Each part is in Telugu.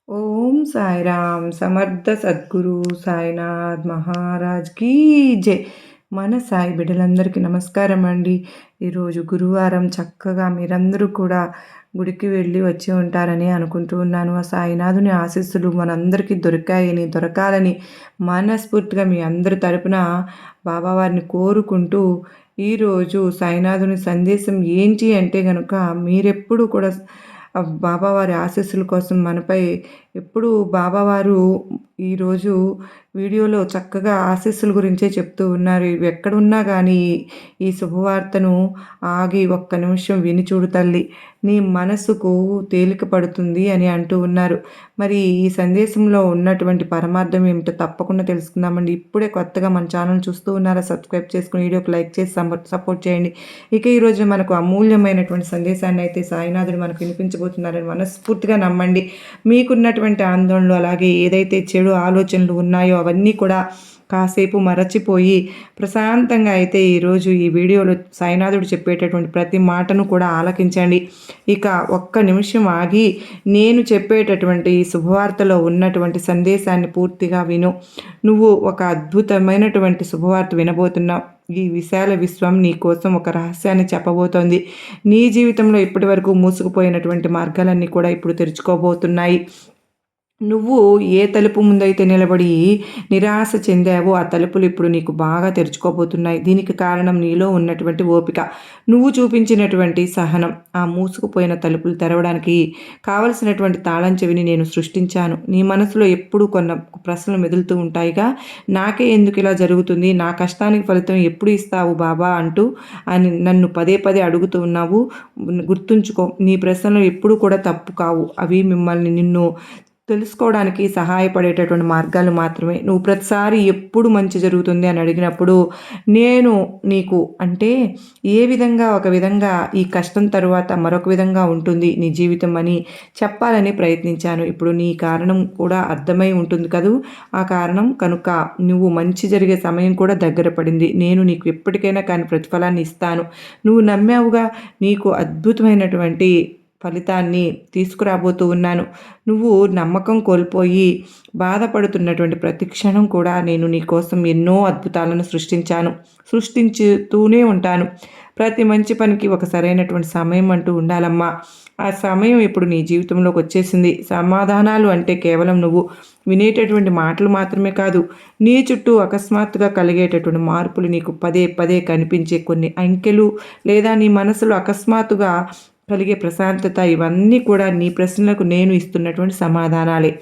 ఓం సాయిరామ్ సమర్థ సద్గురు సాయినాథ్ మహారాజ్ కీ జై. మన సాయి బిడ్డలందరికీ నమస్కారం అండి. ఈరోజు గురువారం చక్కగా మీరందరూ కూడా గుడికి వెళ్ళి వచ్చి ఉంటారని అనుకుంటూ ఉన్నాను. ఆ సాయినాథుని ఆశీస్సులు మనందరికీ దొరకాలని మనస్ఫూర్తిగా మీ అందరి తరపున బాబావారిని కోరుకుంటూ ఈరోజు సాయినాథుని సందేశం ఏంటి అంటే గనుక మీరెప్పుడు కూడా బాబావారి ఆశీస్సుల కోసం మనపై ఎప్పుడు బాబావారు ఈరోజు వీడియోలో చక్కగా ఆశీస్సుల గురించే చెప్తూ ఉన్నారు. ఇవి ఎక్కడున్నా కానీ ఈ శుభవార్తను ఆగి ఒక్క నిమిషం విని చూడు తల్లి, నీ మనసుకు తేలిక పడుతుంది అని అంటూ ఉన్నారు. మరి ఈ సందేశంలో ఉన్నటువంటి పరమార్థం ఏమిటో తప్పకుండా తెలుసుకుందామండి. ఇప్పుడే కొత్తగా మన ఛానల్ చూస్తూ ఉన్నారా? సబ్స్క్రైబ్ చేసుకుని వీడియోకి లైక్ చేసి సపోర్ట్ చేయండి. ఇక ఈరోజు మనకు అమూల్యమైనటువంటి సందేశాన్ని అయితే సాయినాథుడు మనకు వినిపించబోతున్నారని మనస్ఫూర్తిగా నమ్మండి. మీకున్నటువంటి ఆందోళనలు, అలాగే ఏదైతే చెడు ఆలోచనలు ఉన్నాయో అవన్నీ కూడా కాసేపు మరచిపోయి ప్రశాంతంగా అయితే ఈరోజు ఈ వీడియోలో సాయినాథుడు చెప్పేటటువంటి ప్రతి మాటను కూడా ఆలకించండి. ఇక ఒక్క నిమిషం ఆగి నేను చెప్పేటటువంటి ఈ శుభవార్తలో ఉన్నటువంటి సందేశాన్ని పూర్తిగా విను. నువ్వు ఒక అద్భుతమైనటువంటి శుభవార్త వినబోతున్నావు. ఈ విశాల విశ్వం నీ కోసం ఒక రహస్యాన్ని చెప్పబోతోంది. నీ జీవితంలో ఇప్పటి వరకు మూసుకుపోయినటువంటి మార్గాలన్నీ కూడా ఇప్పుడు తెరుచుకోబోతున్నాయి. నువ్వు ఏ తలుపు ముందైతే నిలబడి నిరాశ చెందావో ఆ తలుపులు ఇప్పుడు నీకు బాగా తెరుచుకోబోతున్నాయి. దీనికి కారణం నీలో ఉన్నటువంటి ఓపిక, నువ్వు చూపించినటువంటి సహనం. ఆ మూసుకుపోయిన తలుపులు తెరవడానికి కావలసినటువంటి తాళం చెవిని నేను సృష్టించాను. నీ మనసులో ఎప్పుడు కొన్ని ప్రశ్నలు మెదులుతూ ఉంటాయిగా, నాకే ఎందుకు ఇలా జరుగుతుంది, నా కష్టానికి ఫలితం ఎప్పుడు ఇస్తావు బాబా అంటూ అని నన్ను పదే పదే అడుగుతూ ఉన్నావు. గుర్తుంచుకో, నీ ప్రశ్నలు ఎప్పుడు కూడా తప్పు కావు. అవి మిమ్మల్ని నిన్ను తెలుసుకోవడానికి సహాయపడేటటువంటి మార్గాలు మాత్రమే. నువ్వు ప్రతిసారి ఎప్పుడు మంచి జరుగుతుంది అని అడిగినప్పుడు నేను నీకు అంటే ఏ విధంగా ఒక విధంగా ఈ కష్టం తరువాత మరొక విధంగా ఉంటుంది నీ జీవితం అని చెప్పాలని ప్రయత్నించాను. ఇప్పుడు నీ కారణం కూడా అర్థమై ఉంటుంది కదూ. ఆ కారణం కనుక నువ్వు మంచి జరిగే సమయం కూడా దగ్గర పడింది. నేను నీకు ఎప్పటికైనా కానీ ప్రతిఫలాన్ని ఇస్తాను. నువ్వు నమ్మావుగా, నీకు అద్భుతమైనటువంటి ఫలితాన్ని తీసుకురాబోతూ ఉన్నాను. నువ్వు నమ్మకం కోల్పోయి బాధపడుతున్నటువంటి ప్రతి క్షణం కూడా నేను నీ కోసం ఎన్నో అద్భుతాలను సృష్టించుతూనే ఉంటాను. ప్రతి మంచి పనికి ఒక సరైనటువంటి సమయం అంటూ ఉండాలమ్మా. ఆ సమయం ఇప్పుడు నీ జీవితంలోకి వచ్చేసింది. సమాధానాలు అంటే కేవలం నువ్వు వినేటటువంటి మాటలు మాత్రమే కాదు, నీ చుట్టూ అకస్మాత్తుగా కలిగేటటువంటి మార్పులు, నీకు పదే పదే కనిపించే కొన్ని అంకెలు, లేదా నీ మనసులో అకస్మాత్తుగా కలిగే ప్రశాంతత, ఇవన్నీ కూడా నీ ప్రశ్నలకు నేను ఇస్తున్నటువంటి సమాధానాలే.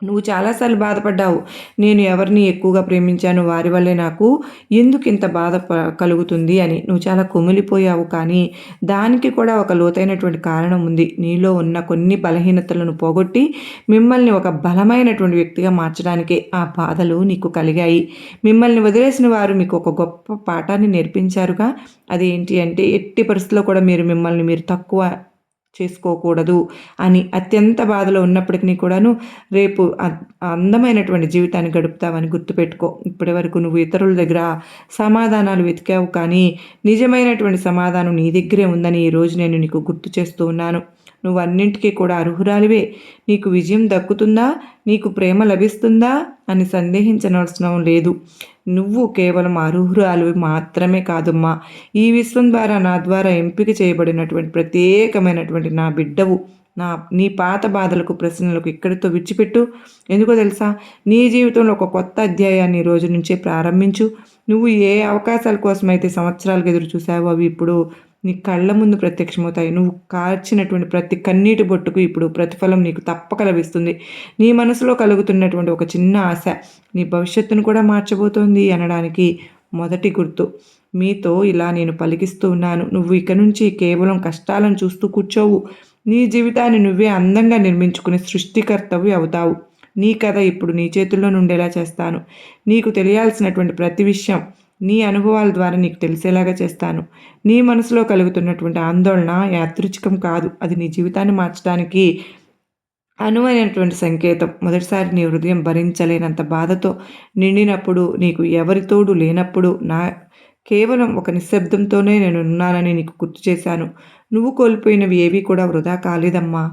నువ్వు చాలాసార్లు బాధపడ్డావు. నేను ఎవరిని ఎక్కువగా ప్రేమించాను, వారి వల్లే నాకు ఎందుకు ఇంత బాధ కలుగుతుంది అని. నువ్వు చాలా కుమిలిపోయావు. కానీ దానికి కూడా ఒక లోతైనటువంటి కారణం ఉంది. నీలో ఉన్న కొన్ని బలహీనతలను పోగొట్టి మిమ్మల్ని ఒక బలమైనటువంటి వ్యక్తిగా మార్చడానికే ఆ బాధలు నీకు కలిగాయి. మిమ్మల్ని వదిలేసిన వారు మీకు ఒక గొప్ప పాఠాన్ని నేర్పించారుగా. అదేంటి అంటే ఎట్టి పరిస్థితుల్లో కూడా మిమ్మల్ని మీరు తక్కువ చేసుకోకూడదు అని. అత్యంత బాధలో ఉన్నప్పటికీ కూడాను రేపు అందమైనటువంటి జీవితాన్ని గడుపుతావని గుర్తుపెట్టుకో. ఇప్పటి వరకు నువ్వు ఇతరుల దగ్గర సమాధానాలు వెతికావు, కానీ నిజమైనటువంటి సమాధానం నీ దగ్గరే ఉందని ఈరోజు నేను నీకు గుర్తు చేస్తూ ఉన్నాను. నువ్వు అన్నింటికీ కూడా అర్హురాలివే. నీకు విజయం దక్కుతుందా, నీకు ప్రేమ లభిస్తుందా అని సందేహించనవసరం లేదు. నువ్వు కేవలం అర్హురాలివి మాత్రమే కాదమ్మా. ఈ విశ్వం ద్వారా నా ద్వారా ఎంపిక చేయబడినటువంటి ప్రత్యేకమైనటువంటి నా బిడ్డవు. నీ పాత బాధలకు, ప్రశ్నలకు ఇక్కడితో విడిచిపెట్టు. ఎందుకో తెలుసా, నీ జీవితంలో ఒక కొత్త అధ్యాయాన్ని ఈ రోజు నుంచే ప్రారంభించు. నువ్వు ఏ అవకాశాల కోసమైతే సంవత్సరాలకు ఎదురు చూసావో అవి ఇప్పుడు నీ కళ్ళ ముందు ప్రత్యక్షమవుతాయి. నువ్వు కార్చినటువంటి ప్రతి కన్నీటి బొట్టుకు ఇప్పుడు ప్రతిఫలం నీకు తప్పక లభిస్తుంది. నీ మనసులో కలుగుతున్నటువంటి ఒక చిన్న ఆశ నీ భవిష్యత్తును కూడా మార్చబోతోంది అనడానికి మొదటి గుర్తు. మీతో ఇలా నేను పలికిస్తూ ఉన్నాను. నువ్వు ఇక నుంచి కేవలం కష్టాలను చూస్తూ కూర్చోవు. నీ జీవితాన్ని నువ్వే అందంగా నిర్మించుకుని సృష్టికర్తవి అవుతావు. నీ కథ ఇప్పుడు నీ చేతుల్లో నుండేలా చేస్తాను. నీకు తెలియాల్సినటువంటి ప్రతి విషయం నీ అనుభవాల ద్వారా నీకు తెలిసేలాగా చేస్తాను. నీ మనసులో కలుగుతున్నటువంటి ఆందోళన యాదృచ్ఛికం కాదు, అది నీ జీవితాన్ని మార్చడానికి అనువైనటువంటి సంకేతం. మొదటిసారి నీ హృదయం భరించలేనంత బాధతో నిండినప్పుడు, నీకు ఎవరితోడు లేనప్పుడు కేవలం ఒక నిశ్శబ్దంతోనే నేను ఉన్నానని నీకు గుర్తు చేశాను. నువ్వు కోల్పోయినవి ఏవి కూడా వృధా కాలేదమ్మా.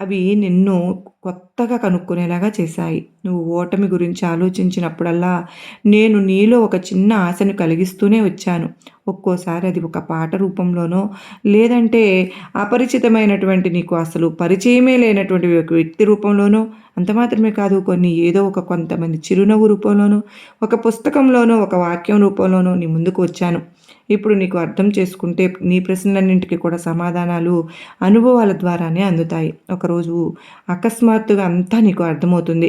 అవి నిన్ను కొత్తగా కనుక్కునేలాగా చేశాయి. నువ్వు ఓటమి గురించి ఆలోచించినప్పుడల్లా నేను నీలో ఒక చిన్న ఆశను కలిగిస్తూనే వచ్చాను. ఒక్కోసారి అది ఒక పాట రూపంలోనో, లేదంటే అపరిచితమైనటువంటి నీకు అసలు పరిచయమే లేనటువంటి ఒక వ్యక్తి రూపంలోనో, అంత మాత్రమే కాదు ఏదో ఒక కొంతమంది చిరునవ్వు రూపంలోనో, ఒక పుస్తకంలోనో, ఒక వాక్యం రూపంలోనో నీ ముందుకు వచ్చాను. ఇప్పుడు నీకు అర్థం చేసుకుంటే నీ ప్రశ్నలన్నింటికి కూడా సమాధానాలు అనుభవాల ద్వారానే అందుతాయి. ఒకరోజు అకస్మాత్తుగా అంతా నీకు అర్థమవుతుంది.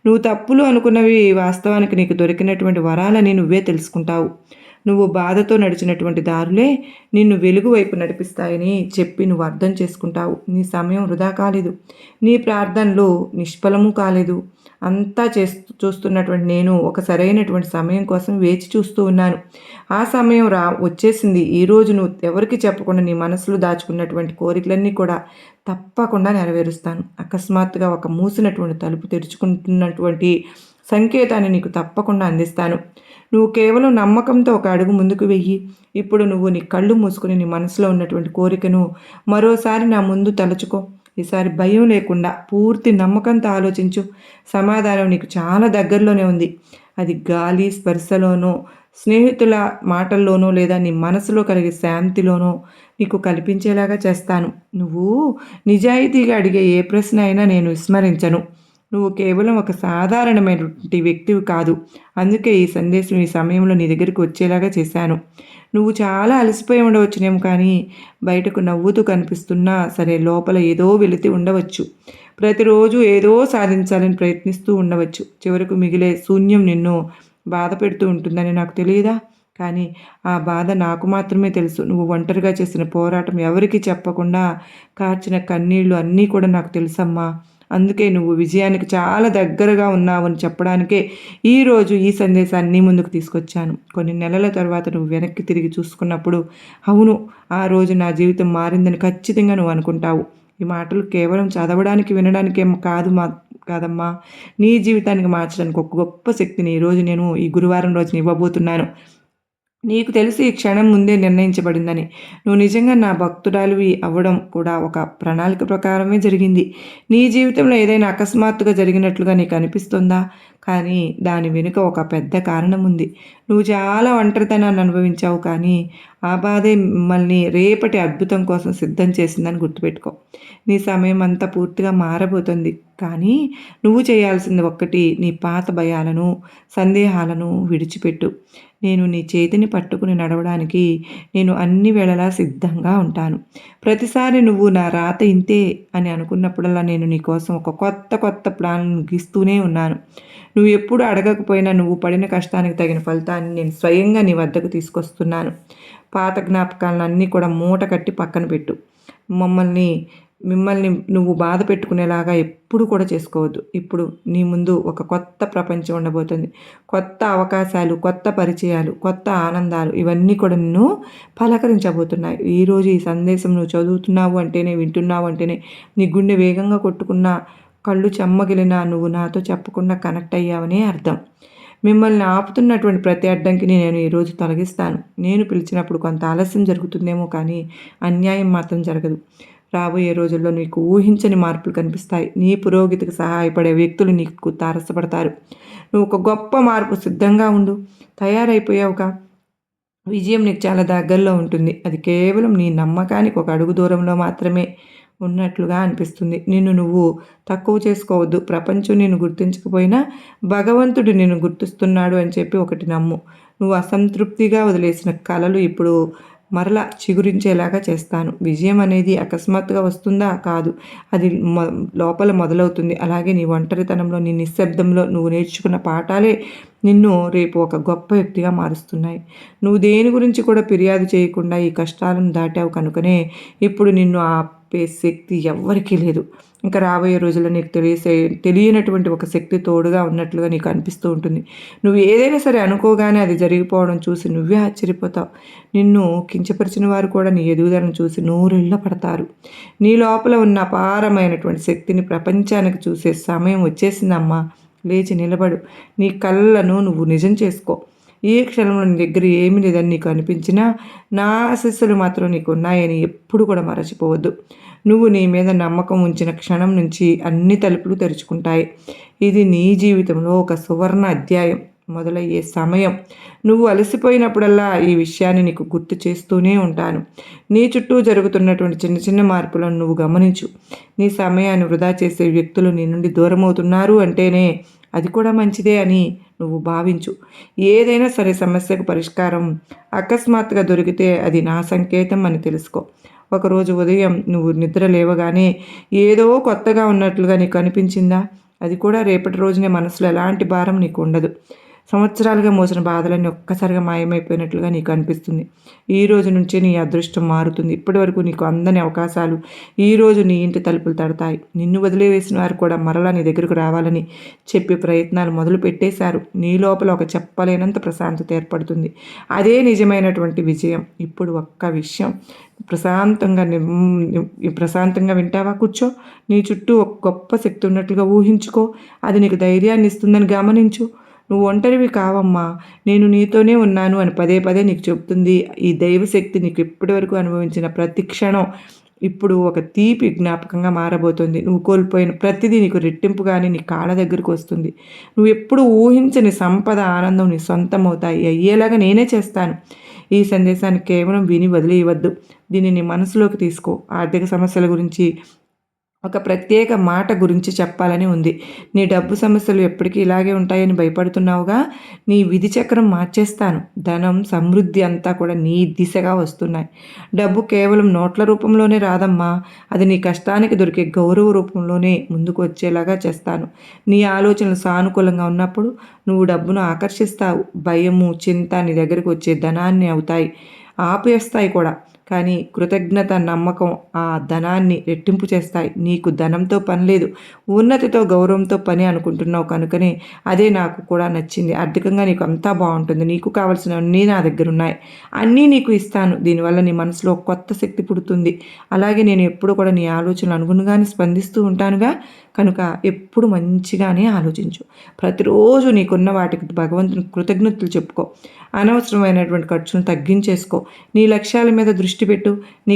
నువ్వు తప్పులు అనుకున్నవి వాస్తవానికి నీకు దొరికినటువంటి వరాలని నువ్వే తెలుసుకుంటావు. నువ్వు బాధతో నడిచినటువంటి దారులే నిన్ను వెలుగు వైపు నడిపిస్తాయని చెప్పి నువ్వు అర్థం చేసుకుంటావు. నీ సమయం వృధా కాలేదు. నీ ప్రార్థనలు నిష్ఫలము కాలేదు. అంతా చూస్తున్నటువంటి నేను ఒక సరైనటువంటి సమయం కోసం వేచి చూస్తూ ఉన్నాను. ఆ సమయం వచ్చేసింది. ఈరోజు నువ్వు ఎవరికి చెప్పకుండా నీ మనసులో దాచుకున్నటువంటి కోరికలన్నీ కూడా తప్పకుండా నెరవేరుస్తాను. అకస్మాత్తుగా ఒక మూసినటువంటి తలుపు తెరుచుకుంటున్నటువంటి సంకేతాన్ని నీకు తప్పకుండా అందిస్తాను. నువ్వు కేవలం నమ్మకంతో ఒక అడుగు ముందుకు వెయ్యి. ఇప్పుడు నువ్వు నీ కళ్ళు మూసుకుని నీ మనసులో ఉన్నటువంటి కోరికను మరోసారి నా ముందు తలుచుకో. ఈసారి భయం లేకుండా పూర్తి నమ్మకంతో ఆలోచించు. సమాధానం నీకు చాలా దగ్గరలోనే ఉంది. అది గాలి స్పర్శలోనో, స్నేహితుల మాటల్లోనో, లేదా నీ మనసులో కలిగే శాంతిలోనో నీకు కల్పించేలాగా చేస్తాను. నువ్వు నిజాయితీగా అడిగే ఏ ప్రశ్న అయినా నేను విస్మరించను. నువ్వు కేవలం ఒక సాధారణమైనటువంటి వ్యక్తివి కాదు. అందుకే ఈ సందేశం ఈ సమయంలో నీ దగ్గరికి వచ్చేలాగా చేశాను. నువ్వు చాలా అలసిపోయి ఉండవచ్చునేమో, కానీ బయటకు నవ్వుతూ కనిపిస్తున్నా సరే లోపల ఏదో వెలితి ఉండవచ్చు. ప్రతిరోజు ఏదో సాధించాలని ప్రయత్నిస్తూ ఉండవచ్చు. చివరకు మిగిలే శూన్యం నిన్ను బాధ పెడుతూ ఉంటుందని నాకు తెలియదా? కానీ ఆ బాధ నాకు మాత్రమే తెలుసు. నువ్వు ఒంటరిగా చేసిన పోరాటం, ఎవరికి చెప్పకుండా కార్చిన కన్నీళ్లు అన్నీ కూడా నాకు తెలుసమ్మా. అందుకే నువ్వు విజయానికి చాలా దగ్గరగా ఉన్నావని చెప్పడానికే ఈరోజు ఈ సందేశాన్ని ముందుకు తీసుకొచ్చాను. కొన్ని నెలల తర్వాత నువ్వు వెనక్కి తిరిగి చూసుకున్నప్పుడు, అవును, ఆ రోజు నా జీవితం మారిందని ఖచ్చితంగా నువ్వు అనుకుంటావు. ఈ మాటలు కేవలం చదవడానికి వినడానికి కాదమ్మా, నీ జీవితానికి మార్చడానికి ఒక గొప్ప శక్తిని ఈరోజు నేను ఈ గురువారం రోజున ఇవ్వబోతున్నాను. నీకు తెలిసి ఈ క్షణం ముందే నిర్ణయించబడిందని. నువ్వు నిజంగా నా భక్తురాలివి అవ్వడం కూడా ఒక ప్రణాళిక ప్రకారమే జరిగింది. నీ జీవితంలో ఏదైనా అకస్మాత్తుగా జరిగినట్లుగా నీకు అనిపిస్తుందా? కానీ దాని వెనుక ఒక పెద్ద కారణం ఉంది. నువ్వు చాలా ఒంటరితనాన్ని అనుభవించావు, కానీ ఆ బాధే మిమ్మల్ని రేపటి అద్భుతం కోసం సిద్ధం చేసిందని గుర్తుపెట్టుకో. నీ సమయం అంతా పూర్తిగా మారబోతుంది. కానీ నువ్వు చేయాల్సింది ఒక్కటి, నీ పాత భయాలను, సందేహాలను విడిచిపెట్టు. నేను నీ చేతిని పట్టుకుని నడవడానికి నేను అన్ని వేళలా సిద్ధంగా ఉంటాను. ప్రతిసారి నువ్వు నా రాత ఇంతే అని అనుకున్నప్పుడల్లా నేను నీ కోసం ఒక కొత్త ప్లాన్ను గీస్తూనే ఉన్నాను. నువ్వు ఎప్పుడు అడగకపోయినా నువ్వు పడిన కష్టానికి తగిన ఫలితాన్ని నేను స్వయంగా నీ వద్దకు తీసుకొస్తున్నాను. పాత జ్ఞాపకాలన్నీ కూడా మూట కట్టి పక్కన పెట్టు. మిమ్మల్ని నువ్వు బాధ పెట్టుకునేలాగా ఎప్పుడు కూడా చేసుకోవద్దు. ఇప్పుడు నీ ముందు ఒక కొత్త ప్రపంచం ఉండబోతుంది. కొత్త అవకాశాలు, కొత్త పరిచయాలు, కొత్త ఆనందాలు, ఇవన్నీ కూడా నిన్ను పలకరించబోతున్నాయి. ఈరోజు ఈ సందేశం నువ్వు చదువుతున్నావు అంటేనే, వింటున్నావు అంటేనే నీ గుండె వేగంగా కొట్టుకున్నా, కళ్ళు చెమ్మగిలినా నువ్వు నాతో చెప్పకుండా కనెక్ట్ అయ్యావనే అర్థం. మిమ్మల్ని ఆపుతున్నటువంటి ప్రతి అడ్డంకిని నేను ఈరోజు తొలగిస్తాను. నేను పిలిచినప్పుడు కొంత ఆలస్యం జరుగుతుందేమో, కానీ అన్యాయం మాత్రం జరగదు. రాబోయే రోజుల్లో నీకు ఊహించని మార్పులు కనిపిస్తాయి. నీ పురోగతికి సహాయపడే వ్యక్తులు నీకు తారసపడతారు. నువ్వు ఒక గొప్ప మార్పు సిద్ధంగా ఉండు. తయారైపోయావుగా. విజయం నీకు చాలా దగ్గరలో ఉంటుంది. అది కేవలం నీ నమ్మకానికి ఒక అడుగు దూరంలో మాత్రమే ఉన్నట్లుగా అనిపిస్తుంది. నువ్వు తక్కువ చేసుకోవద్దు. ప్రపంచం నిన్ను గుర్తించకపోయినా భగవంతుడు నిన్ను గుర్తిస్తున్నాడు అని చెప్పి ఒకటి నమ్ము. నువ్వు అసంతృప్తిగా వదిలేసిన కలలు ఇప్పుడు మరలా చిగురించేలాగా చేస్తాను. విజయం అనేది అకస్మాత్తుగా వస్తుందా? కాదు. అది లోపల మొదలవుతుంది. అలాగే నీ ఒంటరితనంలో, నీ నిశ్శబ్దంలో నువ్వు నేర్చుకున్న పాఠాలే నిన్ను రేపు ఒక గొప్ప వ్యక్తిగా మారుస్తున్నాయి. నువ్వు దేని గురించి కూడా ఫిర్యాదు చేయకుండా ఈ కష్టాలను దాటావు కనుకనే ఇప్పుడు నిన్ను ఆపే శక్తి ఎవ్వరికీ లేదు. ఇంకా రాబోయే రోజుల్లో నీకు తెలియనటువంటి ఒక శక్తి తోడుగా ఉన్నట్లుగా నీకు అనిపిస్తూ ఉంటుంది. నువ్వు ఏదైనా సరే అనుకోగానే అది జరిగిపోవడం చూసి నువ్వే ఆశ్చర్యపోతావు. నిన్ను కించపరిచిన వారు కూడా నీ ఎదుగుదలను చూసి నోరెళ్ళ పడతారు. నీ లోపల ఉన్న అపారమైనటువంటి శక్తిని ప్రపంచానికి చూసే సమయం వచ్చేసిందమ్మా. లేచి నిలబడు. నీ కళ్ళను నువ్వు నిజం చేసుకో. ఈ క్షణంలో నీ దగ్గర ఏమీ లేదని నీకు అనిపించినా నా ఆశీస్సులు మాత్రం నీకు ఉన్నాయని ఎప్పుడు కూడా మరచిపోవద్దు. నువ్వు నీ మీద నమ్మకం ఉంచిన క్షణం నుంచి అన్ని తలుపులు తెరుచుకుంటాయి. ఇది నీ జీవితంలో ఒక సువర్ణ అధ్యాయం మొదలయ్యే సమయం. నువ్వు అలసిపోయినప్పుడల్లా ఈ విషయాన్ని నీకు గుర్తు చేస్తూనే ఉంటాను. నీ చుట్టూ జరుగుతున్నటువంటి చిన్న చిన్న మార్పులను నువ్వు గమనించు. నీ సమయాన్ని వృధా చేసే వ్యక్తులు నీ నుండి దూరమవుతున్నారు అంటేనే అది కూడా మంచిదే అని నువ్వు భావించు. ఏదైనా సరే సమస్యకు పరిష్కారం అకస్మాత్తుగా దొరికితే అది నా సంకేతం అని తెలుసుకో. ఒకరోజు ఉదయం నువ్వు నిద్ర లేవగానే ఏదో కొత్తగా ఉన్నట్లుగా నీకు అనిపించిందా? అది కూడా రేపటి రోజునే మనసులో ఎలాంటి భారం నీకు ఉండదు. సంవత్సరాలుగా మోసిన బాధలన్నీ ఒక్కసారిగా మాయమైపోయినట్లుగా నీకు అనిపిస్తుంది. ఈ రోజు నుంచే నీ అదృష్టం మారుతుంది. ఇప్పటివరకు నీకు అందని అవకాశాలు ఈరోజు నీ ఇంటి తలుపులు తడతాయి. నిన్ను వదిలివేసిన వారు కూడా మరలా నీ దగ్గరకు రావాలని చెప్పే ప్రయత్నాలు మొదలు పెట్టేశారు. నీ లోపల ఒక చెప్పలేనంత ప్రశాంతత ఏర్పడుతుంది. అదే నిజమైనటువంటి విజయం. ఇప్పుడు ఒక్క విషయం ప్రశాంతంగా వింటావా? కూర్చో. నీ చుట్టూ ఒక గొప్ప శక్తి ఉన్నట్లుగా ఊహించుకో. అది నీకు ధైర్యాన్ని ఇస్తుందని గమనించు. నువ్వు ఒంటరివి కావమ్మా, నేను నీతోనే ఉన్నాను అని పదే పదే నీకు చెబుతుంది. ఈ దైవశక్తి నీకు ఇప్పటి వరకు అనుభవించిన ప్రతి క్షణం ఇప్పుడు ఒక తీపి జ్ఞాపకంగా మారబోతుంది. నువ్వు కోల్పోయిన ప్రతిదీ నీకు రెట్టింపుగానే నీ కాళ్ళ దగ్గరకు వస్తుంది. నువ్వు ఎప్పుడు ఊహించని సంపద, ఆనందం నీ సొంతం అవుతాయి. అయ్యేలాగా నేనే చేస్తాను. ఈ సందేశాన్ని కేవలం విని వదిలేయవద్దు. దీన్ని నీ మనసులోకి తీసుకో. ఆర్థిక సమస్యల గురించి ఒక ప్రత్యేక మాట గురించి చెప్పాలని ఉంది. నీ డబ్బు సమస్యలు ఎప్పటికీ ఇలాగే ఉంటాయని భయపడుతున్నావుగా? నీ విధి చక్రం మార్చేస్తాను. ధనం, సమృద్ధి అంతా కూడా నీ దిశగా వస్తున్నాయి. డబ్బు కేవలం నోట్ల రూపంలోనే రాదమ్మా. అది నీ కష్టానికి దొరికే గౌరవ రూపంలోనే ముందుకు వచ్చేలాగా చేస్తాను. నీ ఆలోచనలు సానుకూలంగా ఉన్నప్పుడు నువ్వు డబ్బును ఆకర్షిస్తావు. భయము, చింత నీ దగ్గరికి వచ్చే ధనాన్ని అవుతాయి, ఆపేస్తాయి కూడా. కానీ కృతజ్ఞత, నమ్మకం ఆ ధనాన్ని రెట్టింపు చేస్తాయి. నీకు ధనంతో పని లేదు, ఉన్నతితో, గౌరవంతో పని అనుకుంటున్నావు కనుకనే అదే నాకు కూడా నచ్చింది. ఆర్థికంగా నీకు అంతా బాగుంటుంది. నీకు కావాల్సినవన్నీ నా దగ్గర ఉన్నాయి. అన్నీ నీకు ఇస్తాను. దీనివల్ల నీ మనసులో కొత్త శక్తి పుడుతుంది. అలాగే నేను ఎప్పుడు కూడా నీ ఆలోచనలు అనుగుణంగానే స్పందిస్తూ ఉంటానుగా. కనుక ఎప్పుడు మంచిగానే ఆలోచించు. ప్రతిరోజు నీకున్న వాటికి భగవంతుని కృతజ్ఞతలు చెప్పుకో. అనవసరమైనటువంటి ఖర్చును తగ్గించేసుకో. నీ లక్ష్యాల మీద దృష్టి పెట్టు. నీ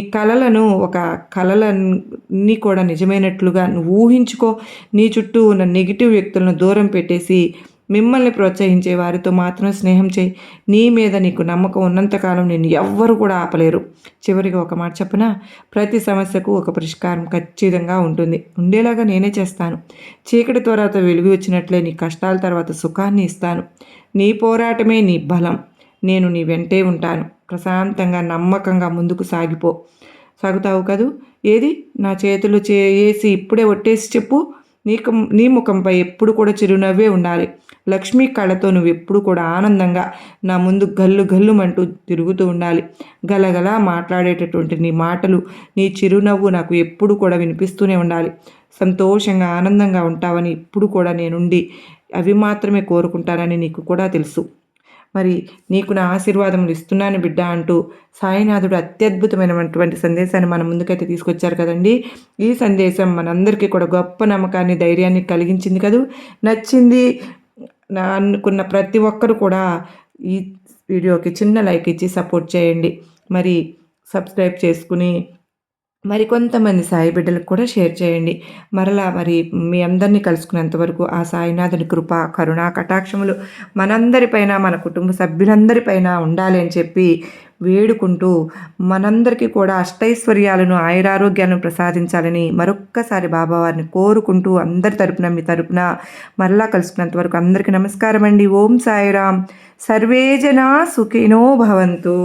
కళలన్నీ కూడా నిజమైనట్లుగా నువ్వు ఊహించుకో. నీ చుట్టూ ఉన్న నెగిటివ్ వ్యక్తులను దూరం పెట్టేసి మిమ్మల్ని ప్రోత్సహించే వారితో మాత్రం స్నేహం చేయి. నీ మీద నీకు నమ్మకం ఉన్నంతకాలం నేను ఎవ్వరు కూడా ఆపలేరు. చివరిగా ఒక మాట చెప్పనా? ప్రతి సమస్యకు ఒక పరిష్కారం ఖచ్చితంగా ఉంటుంది. ఉండేలాగా నేనే చేస్తాను. చీకటి తర్వాత వెలుగు వచ్చినట్లే నీ కష్టాల తర్వాత సుఖాన్ని ఇస్తాను. నీ పోరాటమే నీ బలం. నేను నీ వెంటే ఉంటాను. ప్రశాంతంగా, నమ్మకంగా ముందుకు సాగుతావు కదూ? ఏది నా చేతులు చేసి ఇప్పుడే ఒట్టేసి చెప్పు. నీ ముఖంపై ఎప్పుడు కూడా చిరునవ్వే ఉండాలి. లక్ష్మీ కళతో నువ్వు ఎప్పుడు కూడా ఆనందంగా నా ముందు గల్లు గల్లుమంటూ తిరుగుతూ ఉండాలి. గలగలా మాట్లాడేటటువంటి నీ మాటలు, నీ చిరునవ్వు నాకు ఎప్పుడు కూడా వినిపిస్తూనే ఉండాలి. సంతోషంగా, ఆనందంగా ఉంటావని ఇప్పుడు కూడా నేనుండి అవి మాత్రమే కోరుకుంటానని నీకు కూడా తెలుసు. మరి నీకు నా ఆశీర్వాదములు ఇస్తున్నాను బిడ్డ అంటూ సాయినాథుడు అత్యద్భుతమైనటువంటి సందేశాన్ని మన ముందుకైతే తీసుకొచ్చారు కదండి. ఈ సందేశం మనందరికీ కూడా గొప్ప నమ్మకాన్ని, ధైర్యాన్ని కలిగించింది కదూ. నచ్చింది అనుకున్న ప్రతి ఒక్కరు కూడా ఈ వీడియోకి చిన్న లైక్ ఇచ్చి సపోర్ట్ చేయండి. మరి సబ్స్క్రైబ్ చేసుకుని కొంతమంది సాయి బిడ్డలకు కూడా షేర్ చేయండి. మరి మీ అందరినీ కలుసుకునేంతవరకు ఆ సాయినాథుని కృప, కరుణా కటాక్షములు మనందరిపైన, మన కుటుంబ సభ్యులందరిపైన ఉండాలి అని చెప్పి వేడుకుంటూ మనందరికీ కూడా అష్టైశ్వర్యాలను, ఆయురారోగ్యాలను ప్రసాదించాలని మరొక్కసారి బాబావారిని కోరుకుంటూ అందరి తరపున, మీ తరపున మరలా కలుసుకున్నంత వరకు అందరికీ నమస్కారం అండి. ఓం సాయిరామ్. సర్వే జనా సుఖినో భవంతు.